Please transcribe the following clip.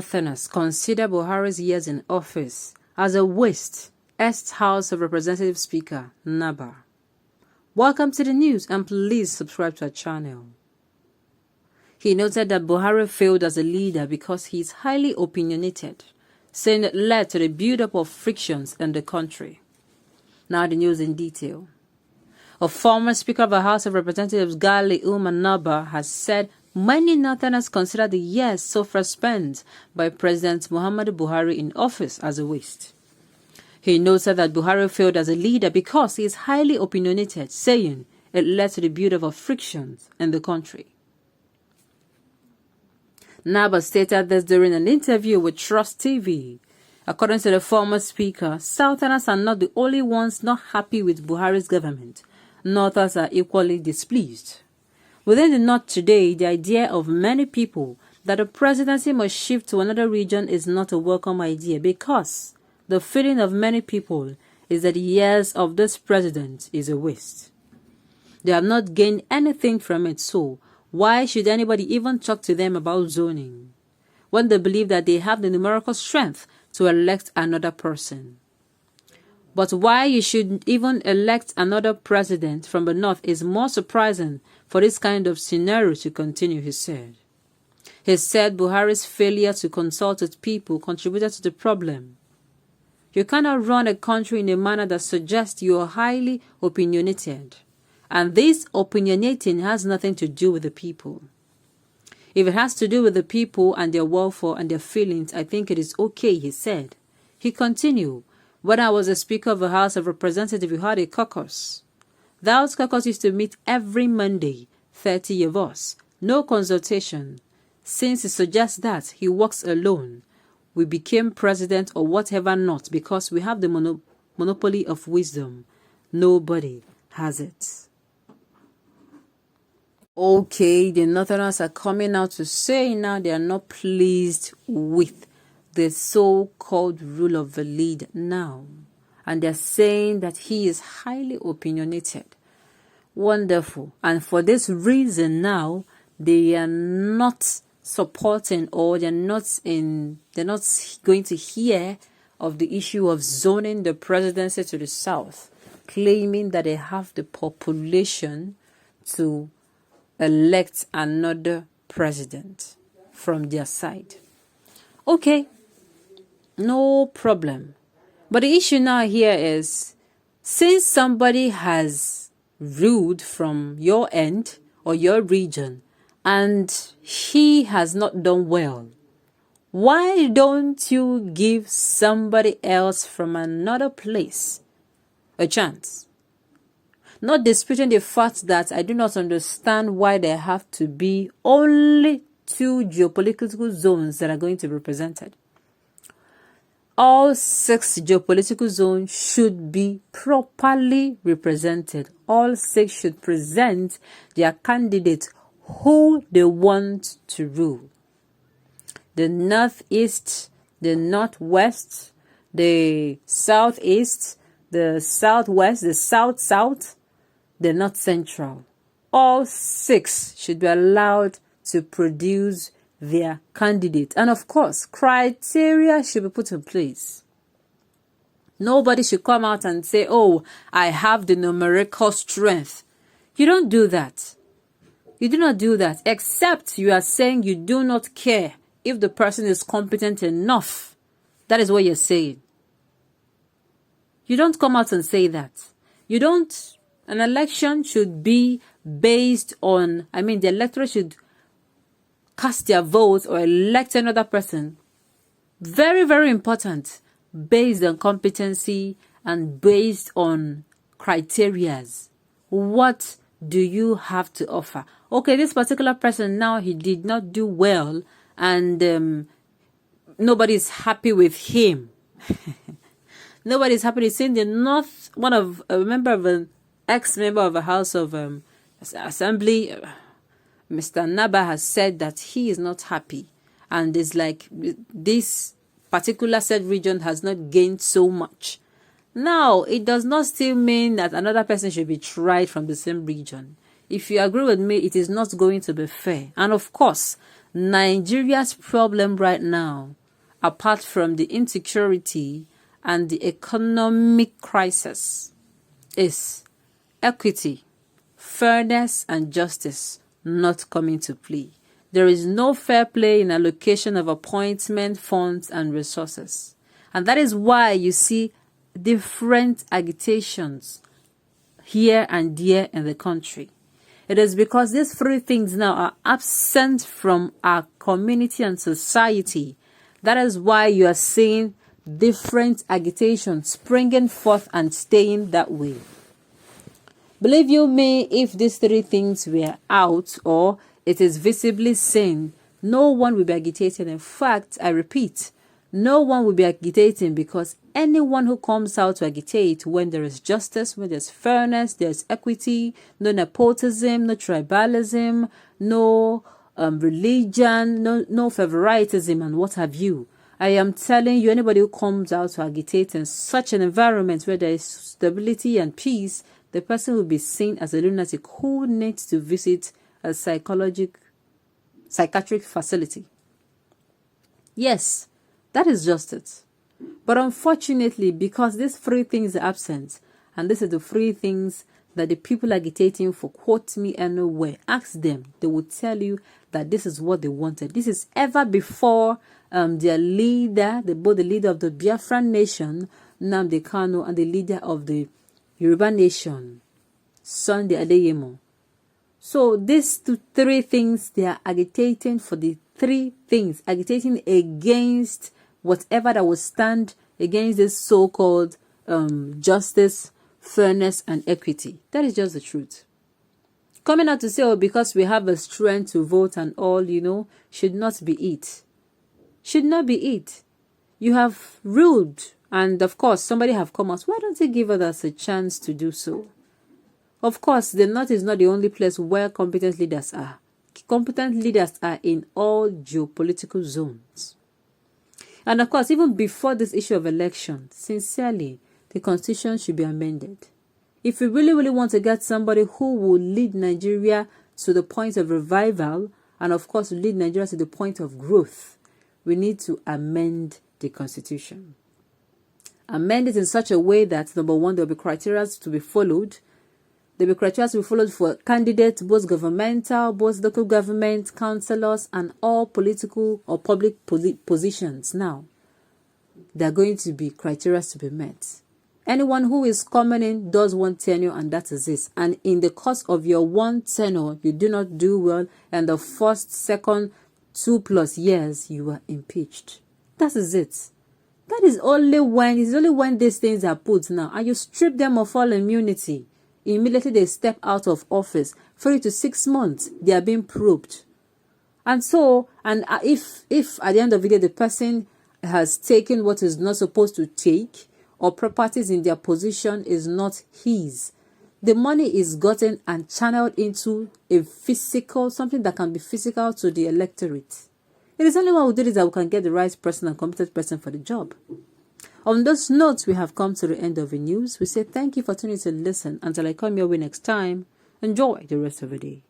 Northerners consider Buhari's years in office as a waste, asked House of Representatives Speaker Naba. Welcome to the news and please subscribe to our channel. He noted that Buhari failed as a leader because he is highly opinionated, saying it led to the build-up of frictions in the country. Now the news in detail. A former Speaker of the House of Representatives, Gali Umar Naba, has said many Northerners consider the years so far spent by President Muhammadu Buhari in office as a waste. He noted that Buhari failed as a leader because he is highly opinionated, saying it led to the build-up of frictions in the country. Naba stated this during an interview with Trust TV. According to the former speaker, Southerners are not the only ones not happy with Buhari's government. Northerners are equally displeased. Within the North today, the idea of many people that the presidency must shift to another region is not a welcome idea because the feeling of many people is that the years of this president is a waste. They have not gained anything from it, so why should anybody even talk to them about zoning when they believe that they have the numerical strength to elect another person? But why you should even elect another president from the North is more surprising for this kind of scenario to continue, he said. He said Buhari's failure to consult with people contributed to the problem. You cannot run a country in a manner that suggests you are highly opinionated. And this opinionating has nothing to do with the people. If it has to do with the people and their welfare and their feelings, I think it is okay, he said. He continued, when I was a Speaker of the House of Representatives, we had a caucus. That caucus used to meet every Monday, 30 of us. No consultation. Since he suggests that he works alone, we became president or whatever not because we have the monopoly of wisdom. Nobody has it. Okay, the Northerners are coming out to say now they are not pleased with the so-called rule of the lead now. And they're saying that he is highly opinionated. Wonderful. And for this reason now, they are not supporting or they're not going to hear of the issue of zoning the presidency to the south, claiming that they have the population to elect another president from their side. Okay, no problem. But the issue now here is, since somebody has ruled from your end or your region and he has not done well, why don't you give somebody else from another place a chance? Not disputing the fact that I do not understand why there have to be only 2 geopolitical zones that are going to be represented. All 6 geopolitical zones should be properly represented. All 6 should present their candidates who they want to rule. The Northeast, the Northwest, the Southeast, the Southwest, the South-South, the North Central. All 6 should be allowed to produce their candidate. And of course, criteria should be put in place. Nobody should come out and say, oh, I have the numerical strength. You don't do that. You do not do that, except you are saying you do not care if the person is competent enough. That is what you're saying. You don't come out and say that. You don't. An election should be based on, the electorate should cast their votes or elect another person. Very, very important. Based on competency and based on criterias. What do you have to offer? Okay, this particular person now, he did not do well and nobody's happy with him. Nobody's happy. It's in the North, an ex-member of the House of Assembly, Mr. Naba, has said that he is not happy. And it's like this particular said region has not gained so much. Now, it does not still mean that another person should be tried from the same region. If you agree with me, it is not going to be fair. And of course, Nigeria's problem right now, apart from the insecurity and the economic crisis, is equity, fairness, and justice not coming to play. There is no fair play in allocation of appointment, funds, and resources. And that is why you see different agitations here and there in the country. It is because these three things now are absent from our community and society. That is why you are seeing different agitations springing forth and staying that way. Believe you me, if these three things were out or it is visibly seen, no one will be agitating. In fact, I repeat, no one will be agitating, because anyone who comes out to agitate when there is justice, when there's fairness, there's equity, no nepotism, no tribalism, no religion, no favoritism, and what have you. I am telling you, anybody who comes out to agitate in such an environment where there is stability and peace, the person will be seen as a lunatic who needs to visit a psychiatric facility. Yes, that is just it. But unfortunately, because these three things are absent, and these are the three things that the people agitating for, quote me anywhere, ask them, they will tell you that this is what they wanted. This is ever before their leader, both the leader of the Biafran nation, Nnamdi Kanu, and the leader of the Yoruba nation, Sunday Adeyemo. So these three things, they are agitating for the three things, agitating against whatever that will stand against this so-called justice, fairness, and equity. That is just the truth. Coming out to say, oh, because we have a strength to vote and all, should not be it. Should not be it. You have ruled, and of course, somebody have come out. Why don't you give others a chance to do so? Of course, the North is not the only place where competent leaders are. Competent leaders are in all geopolitical zones. And of course, even before this issue of election, sincerely, the constitution should be amended. If we really, really want to get somebody who will lead Nigeria to the point of revival, and of course, lead Nigeria to the point of growth, we need to amend the constitution. Amend it in such a way that, number one, there will be criteria to be followed. There will be criteria to be followed for candidates, both governmental, both local government, councillors, and all political or public positions. Now, there are going to be criteria to be met. Anyone who is coming in does one tenure, and that is it. And in the course of your one tenure, you do not do well, and the first, second, 2+ years, you are impeached. That is it. That is only when these things are put now, and you strip them of all immunity. Immediately they step out of office. 3 to 6 months, they are being probed. And so, if at the end of the day the person has taken what is not supposed to take, or properties in their position is not his, the money is gotten and channeled into a physical, something that can be physical to the electorate. It is only when we do this that we can get the right person and competent person for the job. On those notes, we have come to the end of the news. We say thank you for tuning in to listen. Until I come your way next time, enjoy the rest of the day.